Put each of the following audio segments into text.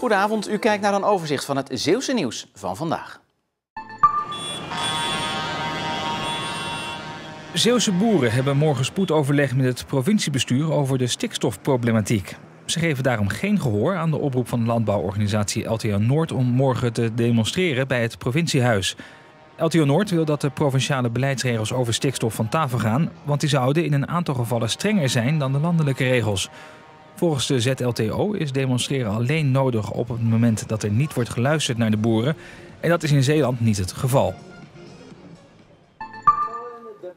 Goedenavond, u kijkt naar een overzicht van het Zeeuwse nieuws van vandaag. Zeeuwse boeren hebben morgen spoedoverleg met het provinciebestuur over de stikstofproblematiek. Ze geven daarom geen gehoor aan de oproep van de landbouworganisatie LTO Noord om morgen te demonstreren bij het provinciehuis. LTO Noord wil dat de provinciale beleidsregels over stikstof van tafel gaan, want die zouden in een aantal gevallen strenger zijn dan de landelijke regels. Volgens de ZLTO is demonstreren alleen nodig op het moment dat er niet wordt geluisterd naar de boeren. En dat is in Zeeland niet het geval.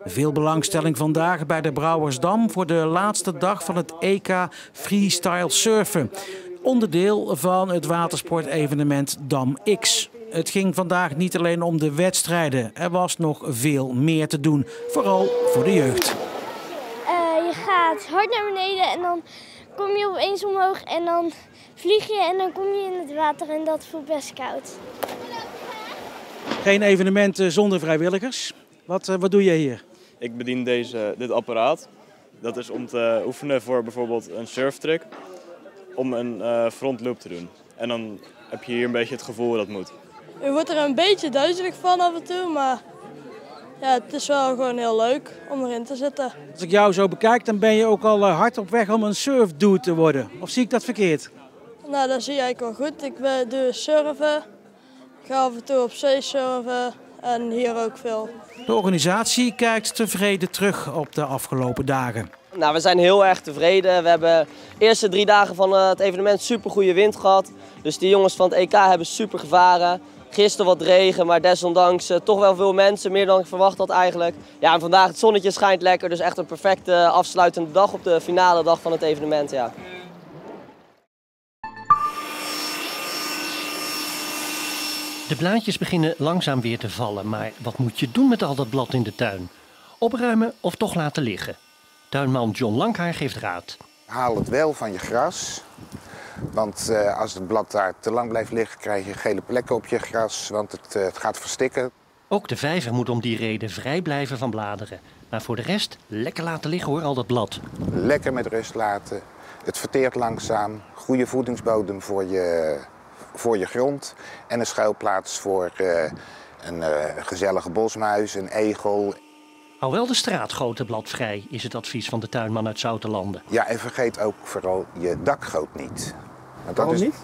Veel belangstelling vandaag bij de Brouwersdam voor de laatste dag van het EK Freestyle Surfen. Onderdeel van het watersportevenement Dam X. Het ging vandaag niet alleen om de wedstrijden. Er was nog veel meer te doen, vooral voor de jeugd. Je gaat hard naar beneden en dan kom je opeens omhoog en dan vlieg je en dan kom je in het water en dat voelt best koud. Geen evenement zonder vrijwilligers. Wat doe jij hier? Ik bedien dit apparaat. Dat is om te oefenen voor bijvoorbeeld een surftrick. Om een frontloop te doen. En dan heb je hier een beetje het gevoel hoe dat moet. Je wordt er een beetje duizelig van af en toe, maar ja, het is wel gewoon heel leuk om erin te zitten. Als ik jou zo bekijk, dan ben je ook al hard op weg om een surfdude te worden. Of zie ik dat verkeerd? Nou, dat zie je eigenlijk wel goed. Ik doe surfen, ik ga af en toe op zee surfen en hier ook veel. De organisatie kijkt tevreden terug op de afgelopen dagen. Nou, we zijn heel erg tevreden. We hebben de eerste 3 dagen van het evenement super goede wind gehad. Dus die jongens van het EK hebben super gevaren. Gisteren wat regen, maar desondanks toch wel veel mensen. Meer dan ik verwacht had eigenlijk. Ja, en vandaag het zonnetje schijnt lekker. Dus echt een perfecte afsluitende dag op de finale dag van het evenement. Ja. De blaadjes beginnen langzaam weer te vallen. Maar wat moet je doen met al dat blad in de tuin? Opruimen of toch laten liggen? Tuinman John Langhaar geeft raad. Haal het wel van je gras. Want als het blad daar te lang blijft liggen, krijg je gele plekken op je gras. Want het gaat verstikken. Ook de vijver moet om die reden vrij blijven van bladeren. Maar voor de rest, lekker laten liggen hoor, al dat blad. Lekker met rust laten. Het verteert langzaam. Goede voedingsbodem voor je grond. En een schuilplaats voor een gezellige bosmuis, een egel. Hou wel de straatgoten bladvrij, is het advies van de tuinman uit Zoutelanden. Ja, en vergeet ook vooral je dakgoot niet. Waarom niet?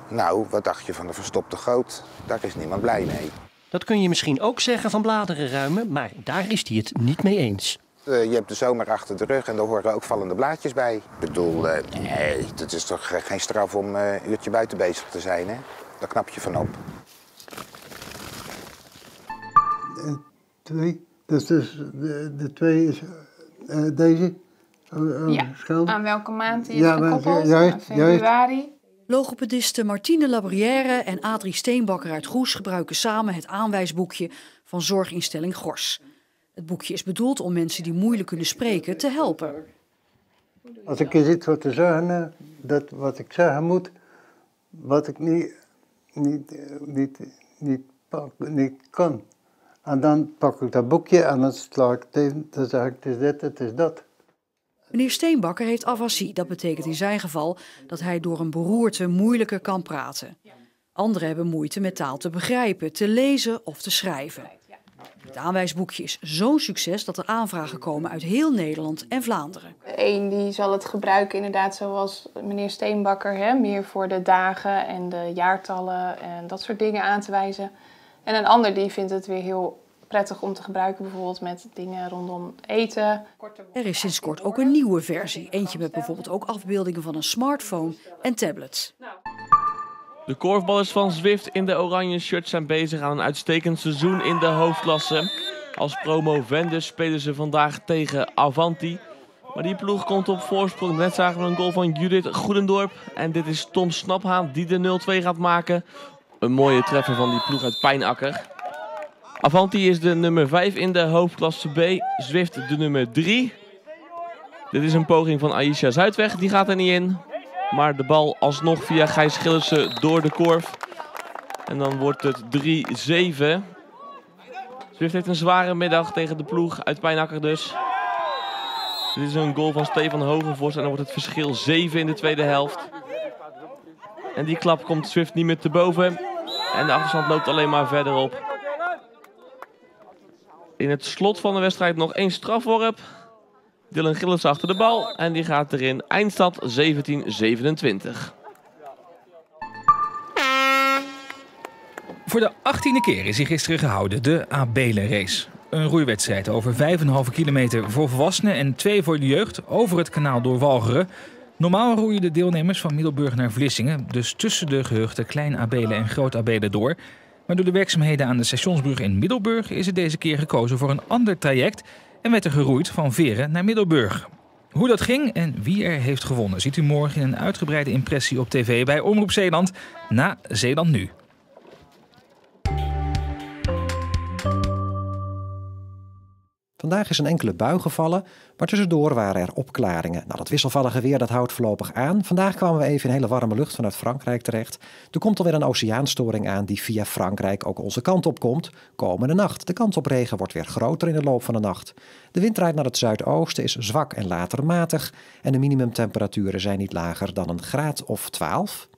Nou, wat dacht je van de verstopte goot? Daar is niemand blij mee. Dat kun je misschien ook zeggen van bladeren ruimen, maar daar is hij het niet mee eens. Je hebt de zomer achter de rug en daar horen ook vallende blaadjes bij. Ik bedoel, nee, het is toch geen straf om een uurtje buiten bezig te zijn, hè? Daar knap je van op. 2. Dus de 2 is deze? Ja, schilder. aan welke maand is gekoppeld? Juist. Februari. Logopedisten Martine Labrière en Adrie Steenbakker uit Goes gebruiken samen het aanwijsboekje van zorginstelling Gors. Het boekje is bedoeld om mensen die moeilijk kunnen spreken te helpen. Als ik eens iets wat te zeggen heb, dat wat ik zeggen moet, wat ik niet kan. En dan pak ik dat boekje en dan sla ik het in, dan zeg ik het is dit, het is dat. Meneer Steenbakker heeft afasie. Dat betekent in zijn geval dat hij door een beroerte moeilijker kan praten. Anderen hebben moeite met taal te begrijpen, te lezen of te schrijven. Het aanwijsboekje is zo'n succes dat er aanvragen komen uit heel Nederland en Vlaanderen. Eén die zal het gebruiken inderdaad zoals meneer Steenbakker, meer voor de dagen en de jaartallen en dat soort dingen aan te wijzen. En een ander die vindt het weer heel prettig om te gebruiken, bijvoorbeeld met dingen rondom eten. Er is sinds kort ook een nieuwe versie. Eentje met bijvoorbeeld ook afbeeldingen van een smartphone en tablets. De korfballers van Zwift in de oranje shirt zijn bezig aan een uitstekend seizoen in de hoofdklasse. Als promovendus spelen ze vandaag tegen Avanti. Maar die ploeg komt op voorsprong. Net zagen we een goal van Judith Goedendorp. En dit is Tom Snaphaan die de 0-2 gaat maken. Een mooie treffer van die ploeg uit Pijnakker. Avanti is de nummer 5 in de hoofdklasse B. Zwift de nummer 3. Dit is een poging van Aisha Zuidweg. Die gaat er niet in. Maar de bal alsnog via Gijs Gillissen door de korf. En dan wordt het 3-7. Zwift heeft een zware middag tegen de ploeg uit Pijnakker dus. Dit is een goal van Stefan Hogenvorst en dan wordt het verschil 7 in de tweede helft. En die klap komt Zwift niet meer te boven. En de achterstand loopt alleen maar verder op. In het slot van de wedstrijd nog 1 strafworp. Dylan Gillis achter de bal en die gaat erin. Eindstand 17-27. Voor de 18e keer is hij gisteren gehouden, de Abelen-race. Een roeiwedstrijd over 5,5 kilometer voor volwassenen en 2 voor de jeugd over het kanaal door Walcheren. Normaal roeien de deelnemers van Middelburg naar Vlissingen, dus tussen de gehuchten Klein Abelen en Groot Abelen door. Maar door de werkzaamheden aan de stationsbrug in Middelburg is er deze keer gekozen voor een ander traject en werd er geroeid van Veren naar Middelburg. Hoe dat ging en wie er heeft gewonnen ziet u morgen in een uitgebreide impressie op tv bij Omroep Zeeland na Zeeland Nu. Vandaag is een enkele bui gevallen, maar tussendoor waren er opklaringen. Nou, dat wisselvallige weer dat houdt voorlopig aan. Vandaag kwamen we even in hele warme lucht vanuit Frankrijk terecht. Er komt alweer een oceaanstoring aan die via Frankrijk ook onze kant op komt. Komende nacht. De kans op regen wordt weer groter in de loop van de nacht. De wind draait naar het zuidoosten, is zwak en later matig. En de minimumtemperaturen zijn niet lager dan een graad of 12.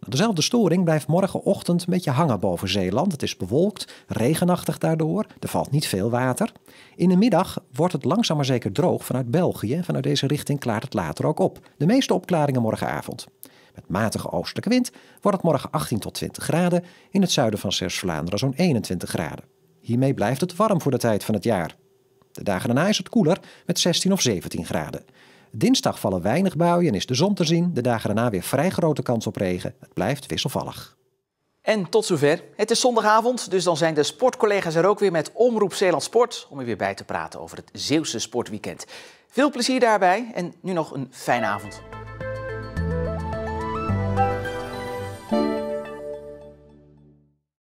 Dezelfde storing blijft morgenochtend een beetje hangen boven Zeeland. Het is bewolkt, regenachtig daardoor. Er valt niet veel water. In de middag wordt het langzaam maar zeker droog vanuit België. Vanuit deze richting klaart het later ook op. De meeste opklaringen morgenavond. Met matige oostelijke wind wordt het morgen 18 tot 20 graden. In het zuiden van Zeeuws-Vlaanderen zo'n 21 graden. Hiermee blijft het warm voor de tijd van het jaar. De dagen daarna is het koeler met 16 of 17 graden. Dinsdag vallen weinig buien en is de zon te zien. De dagen daarna weer vrij grote kans op regen. Het blijft wisselvallig. En tot zover. Het is zondagavond, dus dan zijn de sportcollega's er ook weer met Omroep Zeeland Sport om er weer bij te praten over het Zeeuwse sportweekend. Veel plezier daarbij en nu nog een fijne avond.